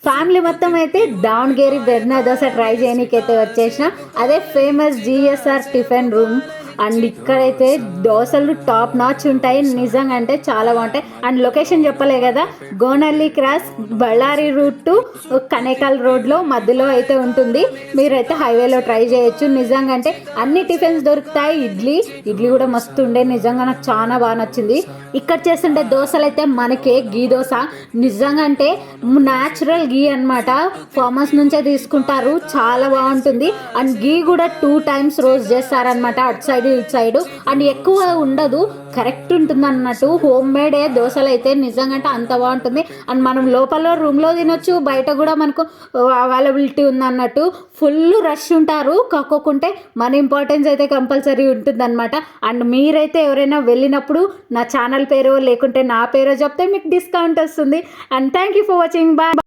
Family మొత్తం అయితే Davangere బెర్నా dosa try చేయడానికి అయితే వచ్చేసిన. అదే famous GSR tiffin room. And ఇక్కడైతే దోశలు టాప్ నాచ్ ఉంటాయి నిజంగా, అంటే చాలా బాగుంటాయి. అండ్ లొకేషన్ చెప్పలే కదా, Gonalli cross Ballari route to Kanekal రోడ్లో మధ్యలో అయితే ఉంటుంది. మీరైతే హైవేలో ట్రై చేయొచ్చు నిజంగా, అంటే అన్ని టిఫిన్స్ దొరుకుతాయి. ఇడ్లీ కూడా మస్తు ఉండే నిజంగా, నాకు చాలా బాగా నచ్చింది. ఇక్కడ చేస్తుంటే దోశలు అయితే మనకి గీ దోశ నిజంగా, అంటే న్యాచురల్ గీ అనమాట, ఫార్మర్స్ నుంచే తీసుకుంటారు, చాలా బాగుంటుంది. అండ్ గీ కూడా 2 times రోస్ట్ చేస్తారనమాట, అటు సైడ్ ఇటు సైడు. అండ్ ఎక్కువ ఉండదు, కరెక్ట్ ఉంటుంది అన్నట్టు. హోమ్ మేడే దోశలు అయితే నిజంగా అంటే అంత బాగుంటుంది. అండ్ మనం లోపల రూమ్లో తినొచ్చు, బయట కూడా మనకు అవైలబిలిటీ ఉంది అన్నట్టు. ఫుల్ రష్ ఉంటారు, కాకోకుంటే మన ఇంపార్టెన్స్ అయితే కంపల్సరీ ఉంటుంది అనమాట. అండ్ మీరైతే ఎవరైనా వెళ్ళినప్పుడు నా ఛానల్ పేరు లేకుంటే నా పేరు చెప్తే మీకు డిస్కౌంట్ వస్తుంది. And thank you for watching, bye.